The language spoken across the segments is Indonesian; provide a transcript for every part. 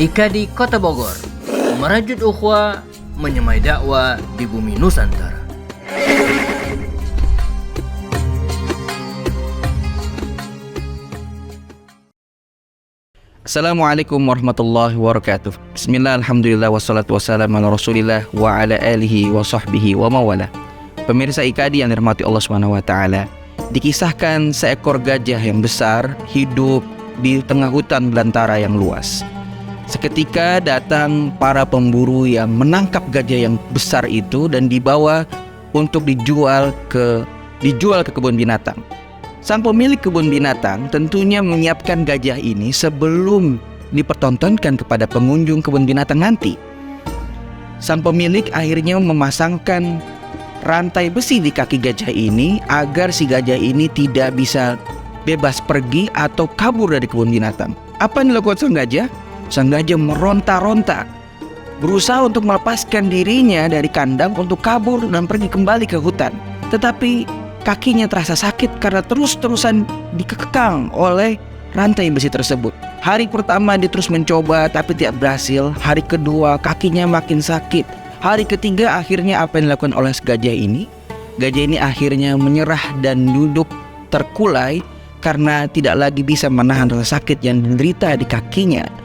Ika di Kota Bogor, merajut ukhuwah, menyemai dakwah di bumi Nusantara. Assalamualaikum warahmatullahi wabarakatuh. Bismillah, alhamdulillah, wassalatu wassalamu ala rasulillah wa ala alihi wa sahbihi wa mawala. Pemirsa IKADI yang dirahmati Allah SWT, dikisahkan seekor gajah yang besar hidup di tengah hutan belantara yang luas. Seketika datang para pemburu yang menangkap gajah yang besar itu dan dibawa untuk dijual ke kebun binatang. Sang pemilik kebun binatang tentunya menyiapkan gajah ini sebelum dipertontonkan kepada pengunjung kebun binatang nanti. Sang pemilik akhirnya memasangkan rantai besi di kaki gajah ini agar si gajah ini tidak bisa bebas pergi atau kabur dari kebun binatang. Apa yang dilakukan sang gajah? Sang gajah meronta-ronta, berusaha untuk melepaskan dirinya dari kandang untuk kabur dan pergi kembali ke hutan. Tetapi kakinya terasa sakit karena terus-terusan dikekang oleh rantai besi tersebut. Hari pertama dia terus mencoba tapi tidak berhasil. Hari kedua kakinya makin sakit. Hari ketiga akhirnya apa yang dilakukan oleh gajah ini? Gajah ini akhirnya menyerah dan duduk terkulai karena tidak lagi bisa menahan rasa sakit yang diderita di kakinya.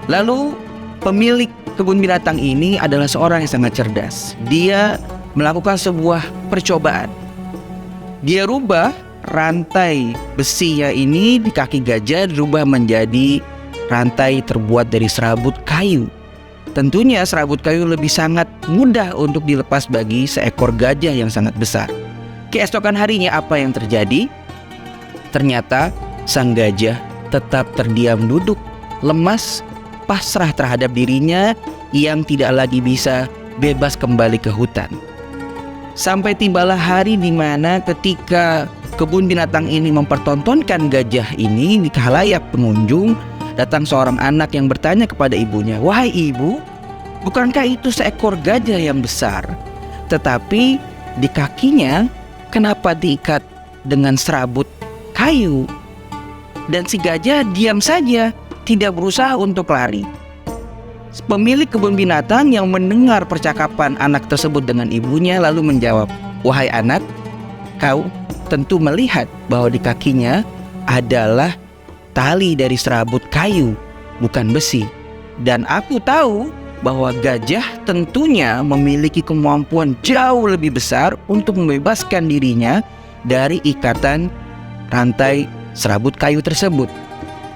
Lalu pemilik kebun binatang ini adalah seorang yang sangat cerdas. Dia melakukan sebuah percobaan. Dia rubah rantai besinya ini di kaki gajah, dirubah menjadi rantai terbuat dari serabut kayu. Tentunya serabut kayu lebih sangat mudah untuk dilepas bagi seekor gajah yang sangat besar. Keesokan harinya apa yang terjadi? Ternyata sang gajah tetap terdiam duduk, lemas, pasrah terhadap dirinya yang tidak lagi bisa bebas kembali ke hutan. Sampai tibalah hari di mana ketika kebun binatang ini mempertontonkan gajah ini di khalayak pengunjung, datang seorang anak yang bertanya kepada ibunya, "Wahai ibu, bukankah itu seekor gajah yang besar? Tetapi di kakinya kenapa diikat dengan serabut kayu?" Dan si gajah diam saja, tidak berusaha untuk lari. Pemilik kebun binatang yang mendengar percakapan anak tersebut dengan ibunya lalu menjawab, "Wahai anak, kau tentu melihat bahwa di kakinya adalah tali dari serabut kayu, bukan besi. Dan aku tahu bahwa gajah tentunya memiliki kemampuan jauh lebih besar untuk membebaskan dirinya dari ikatan rantai serabut kayu tersebut."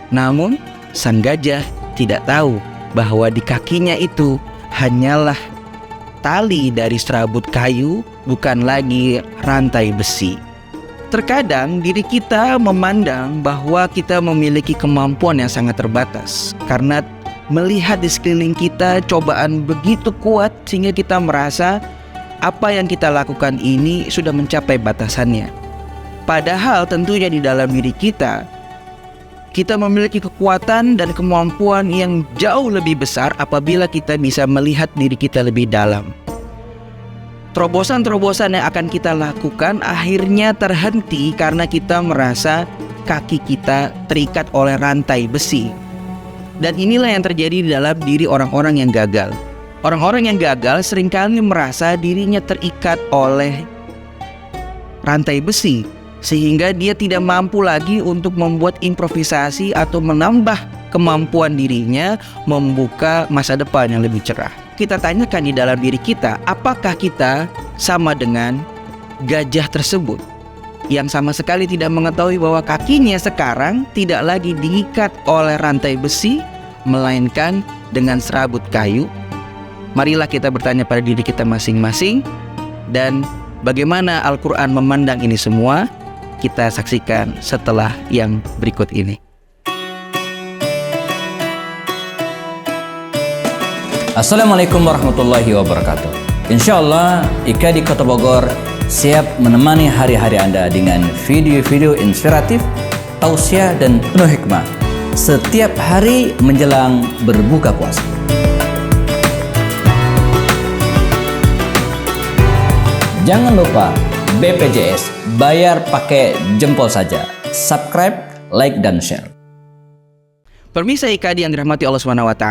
Namun sang gajah tidak tahu bahwa di kakinya itu hanyalah tali dari serabut kayu, bukan lagi rantai besi. Terkadang diri kita memandang bahwa kita memiliki kemampuan yang sangat terbatas karena melihat di sekeliling kita cobaan begitu kuat sehingga kita merasa apa yang kita lakukan ini sudah mencapai batasannya. Padahal tentunya di dalam diri kita memiliki kekuatan dan kemampuan yang jauh lebih besar apabila kita bisa melihat diri kita lebih dalam. Terobosan-terobosan yang akan kita lakukan akhirnya terhenti karena kita merasa kaki kita terikat oleh rantai besi. Dan inilah yang terjadi di dalam diri orang-orang yang gagal. Orang-orang yang gagal seringkali merasa dirinya terikat oleh rantai besi, sehingga dia tidak mampu lagi untuk membuat improvisasi atau menambah kemampuan dirinya membuka masa depan yang lebih cerah. Kita tanyakan di dalam diri kita, apakah kita sama dengan gajah tersebut yang sama sekali tidak mengetahui bahwa kakinya sekarang tidak lagi diikat oleh rantai besi, melainkan dengan serabut kayu? Marilah kita bertanya pada diri kita masing-masing, dan bagaimana Al-Quran memandang ini semua kita saksikan setelah yang berikut ini. Assalamualaikum warahmatullahi wabarakatuh. Insyaallah IKADI Kota Bogor siap menemani hari-hari Anda dengan video-video inspiratif, tausiah dan penuh hikmah setiap hari menjelang berbuka puasa. Jangan lupa BPJS, bayar pakai jempol saja. Subscribe, like, dan share. Pemirsa IKADI yang dirahmati Allah SWT,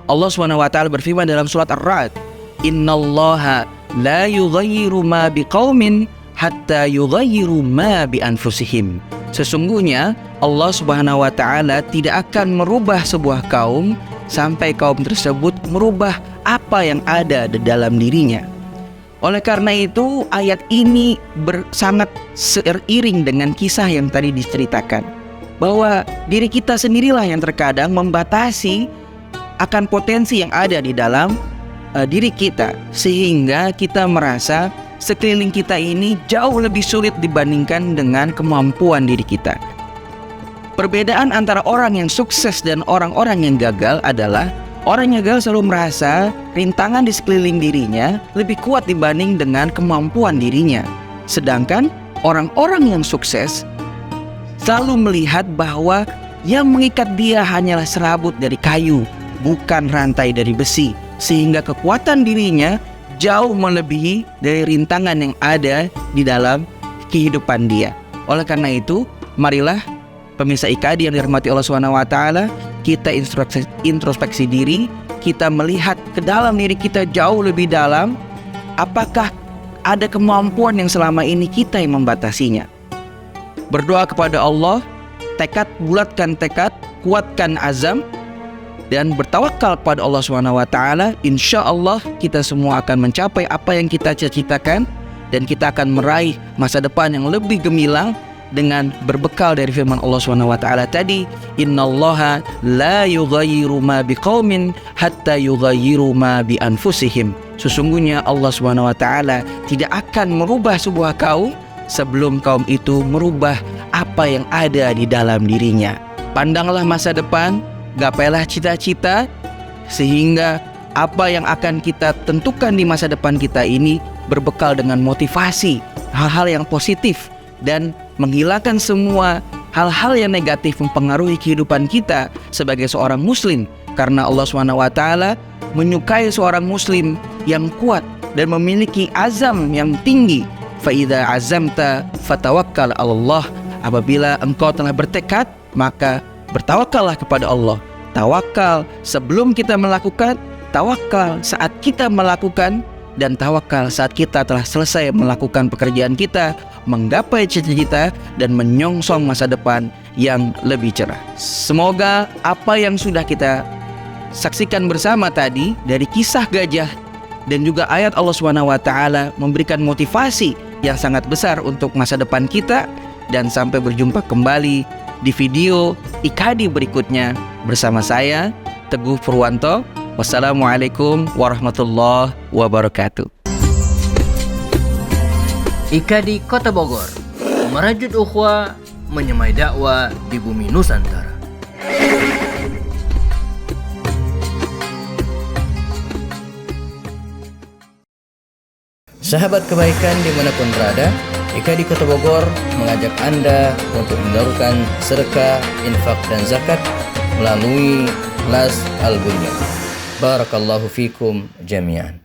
Allah SWT berfirman dalam surat Ar-Ra'd, "Innallaha la yughayyiru ma biqaumin hatta yughayyiru ma bi anfusihim." Sesungguhnya Allah Subhanahu wa taala tidak akan merubah sebuah kaum sampai kaum tersebut merubah apa yang ada di dalam dirinya. Oleh karena itu, ayat ini sangat seiring dengan kisah yang tadi diceritakan, bahwa diri kita sendirilah yang terkadang membatasi akan potensi yang ada di dalam diri kita, sehingga kita merasa sekeliling kita ini jauh lebih sulit dibandingkan dengan kemampuan diri kita. Perbedaan antara orang yang sukses dan orang-orang yang gagal adalah orang yang gagal selalu merasa rintangan di sekeliling dirinya lebih kuat dibanding dengan kemampuan dirinya. Sedangkan orang-orang yang sukses selalu melihat bahwa yang mengikat dia hanyalah serabut dari kayu, bukan rantai dari besi, sehingga kekuatan dirinya jauh melebihi dari rintangan yang ada di dalam kehidupan dia. Oleh karena itu, marilah pemirsa IKADI yang dirahmati Allah SWT, kita introspeksi diri, kita melihat ke dalam diri kita jauh lebih dalam, apakah ada kemampuan yang selama ini kita yang membatasinya. Berdoa kepada Allah, bulatkan tekad, kuatkan azam, dan bertawakal kepada Allah SWT. Insya Allah kita semua akan mencapai apa yang kita cita-citakan, dan kita akan meraih masa depan yang lebih gemilang dengan berbekal dari firman Allah SWT tadi, "Innallaha la yughayyiru ma biqaumin hatta yughayyiru ma bi anfusihim." Sesungguhnya Allah SWT tidak akan merubah sebuah kaum sebelum kaum itu merubah apa yang ada di dalam dirinya. Pandanglah masa depan, gapailah cita-cita, sehingga apa yang akan kita tentukan di masa depan kita ini berbekal dengan motivasi, hal-hal yang positif, dan menghilangkan semua hal-hal yang negatif mempengaruhi kehidupan kita sebagai seorang muslim. Karena Allah SWT menyukai seorang muslim yang kuat dan memiliki azam yang tinggi. Fa'idha azamta fatawakkal Allah. Apabila engkau telah bertekad, maka bertawakallah kepada Allah. Tawakal sebelum kita melakukan, tawakal saat kita melakukan, dan tawakal saat kita telah selesai melakukan pekerjaan kita, menggapai cita-cita, dan menyongsong masa depan yang lebih cerah. Semoga apa yang sudah kita saksikan bersama tadi dari kisah gajah dan juga ayat Allah SWT memberikan motivasi yang sangat besar untuk masa depan kita. Dan sampai berjumpa kembali di video IKADI berikutnya bersama saya, Teguh Purwanto. Wassalamualaikum warahmatullahi wabarakatuh. IKADI Kota Bogor, merajut ukhuwah, menyemai dakwah di bumi Nusantara. Sahabat kebaikan dimanapun berada, IKADI Kota Bogor mengajak Anda untuk menyalurkan sedekah, infak, dan zakat melalui Las Al-Bunyan. Barakallahu fikum jami'an.